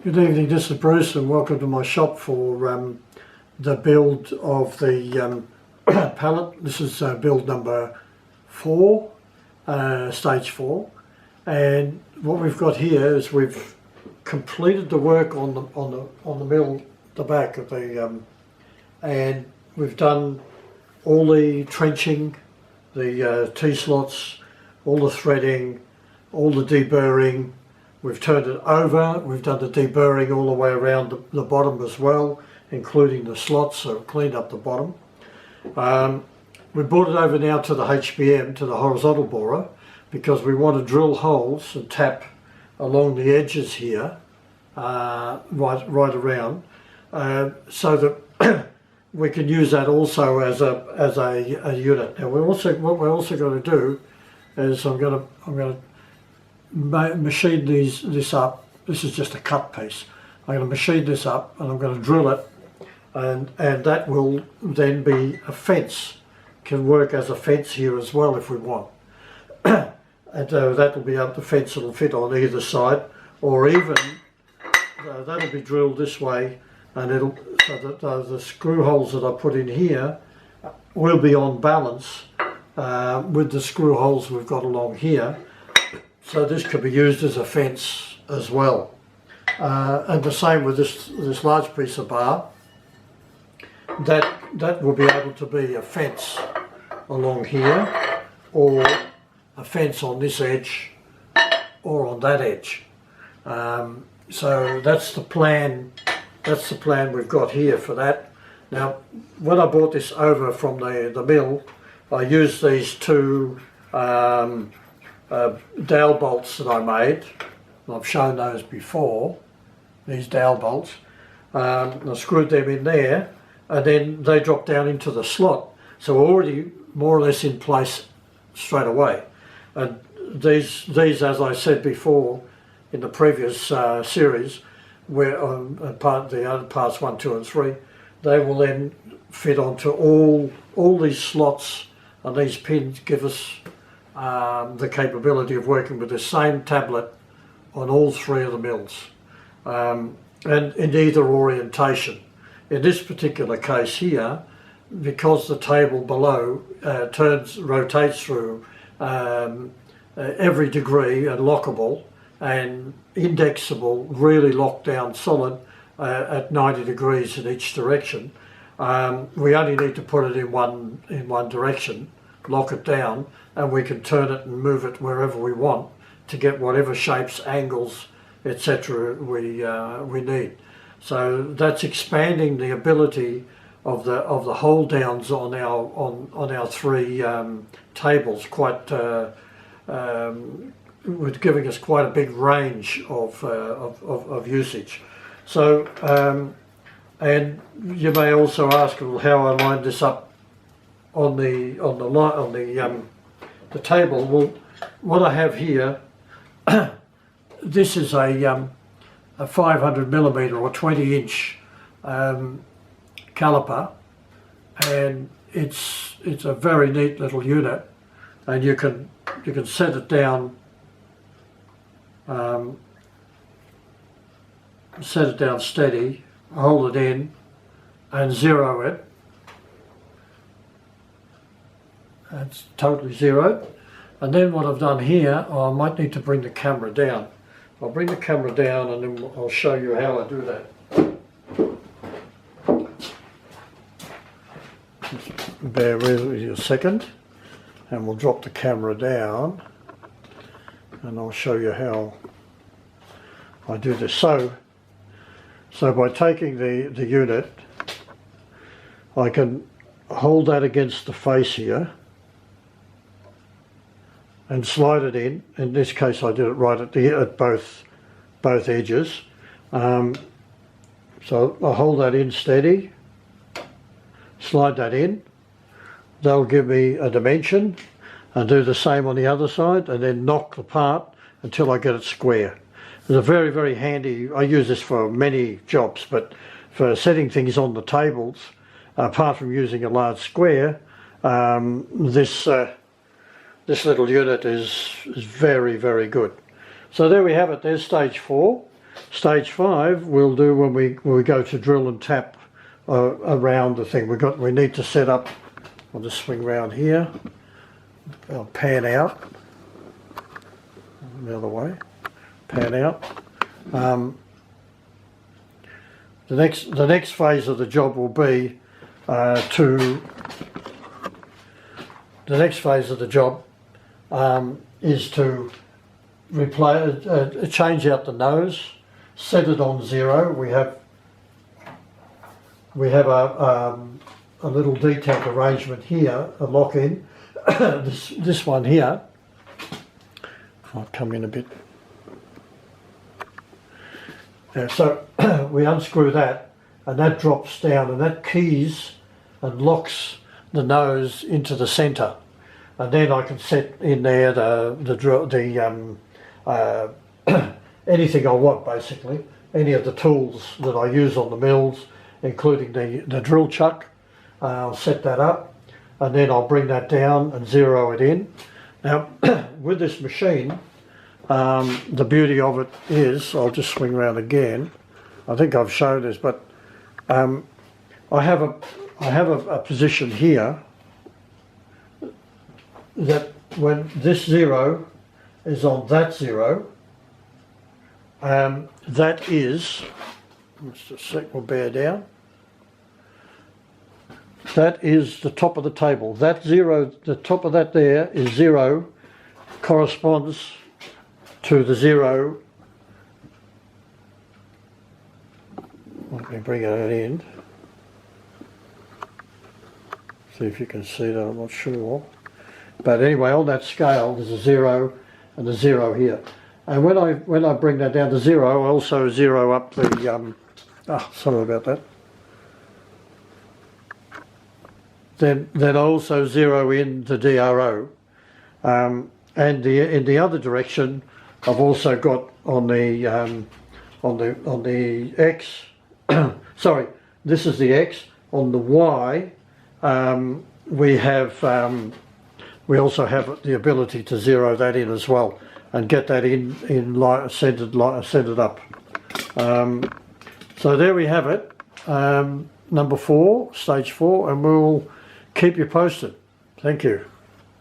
Good evening, this is Bruce and welcome to my shop for the build of the pallet. This is build number 4, stage 4, and what we've got here is we've completed the work on the mill, the back of the and we've done all the trenching, the T-slots, all the threading, all the deburring. We've turned it over, we've done the deburring all the way around the bottom as well, including the slots, so cleaned up the bottom. We brought it over now to the HBM, to the horizontal borer, because we want to drill holes and tap along the edges here, right around, so that we can use that also as a unit. Now what we're also going to do is I'm going to machine this up. This is just a cut piece. I'm going to machine this up and I'm going to drill it, and that will then be a fence. Can work as a fence here as well if we want. And that will be up the fence. It'll fit on either side, or even that'll be drilled this way, and it'll so that the screw holes that I put in here will be on balance with the screw holes we've got along here. So this could be used as a fence as well. And the same with this large piece of bar. That will be able to be a fence along here, or a fence on this edge, or on that edge. So that's the plan. That's the plan we've got here for that. Now, when I brought this over from the mill, I used these two dowel bolts that I made. I've shown those before, these dowel bolts. I screwed them in there, and then they drop down into the slot, so already more or less in place straight away. And these as I said before in the previous series, where the other parts 1, 2 and 3, they will then fit onto all these slots, and these pins give us the capability of working with the same tablet on all 3 of the mills, and in either orientation. In this particular case here, because the table below rotates through every degree and lockable and indexable, really locked down solid at 90 degrees in each direction, we only need to put it in one direction, lock it down, and we can turn it and move it wherever we want to get whatever shapes, angles, etc. we need. So that's expanding the ability of the hold downs on our 3 tables, quite with giving us quite a big range of usage. So and you may also ask, well, how I lined this up on the table. Well, what I have here, this is a 500mm or 20-inch caliper, and it's a very neat little unit, and you can set it down, steady, hold it in, and zero it. It's totally zeroed. And then what I've done here, I might need to bring the camera down. I'll bring the camera down and then I'll show you how I do that. Just bear with me a second, and we'll drop the camera down and I'll show you how I do this. So by taking the unit, I can hold that against the face here and slide it in. In this case I did it right at both edges. So I'll hold that in steady, slide that in. That'll give me a dimension, and do the same on the other side, and then knock the part until I get it square. It's a very, very handy. I use this for many jobs, but for setting things on the tables, apart from using a large square, this little unit is very, very good. So there we have it. There's stage 4. Stage 5 we'll do when we go to drill and tap around the thing. We need to set up. I'll just swing around here. I'll pan out the other way. Pan out. The next phase of the job will be is to replace, change out the nose, set it on 0. We have a little detent arrangement here, a lock-in. this one here. Might come in a bit. Yeah, so we unscrew that, and that drops down, and that keys and locks the nose into the centre, and then I can set in there anything I want, basically, any of the tools that I use on the mills, including the drill chuck. I'll set that up, and then I'll bring that down and zero it in. Now, with this machine, the beauty of it is, I'll just swing around again. I think I've shown this, but I have a position here that when this 0 is on that 0, that is, just a sec, we'll bear down. That is the top of the table. That 0, the top of that there is 0, corresponds to the 0. Let me bring it in. See if you can see that, I'm not sure. But anyway, on that scale there's a 0 and a 0 here. And when I bring that down to 0, I also 0 up the sorry about that. Then I also 0 in the DRO. And in the other direction, I've also got on the X. Sorry, this is the X. On the Y, we also have the ability to 0 that in as well, and get that in centered up. So there we have it, number 4, stage 4, and we'll keep you posted. Thank you.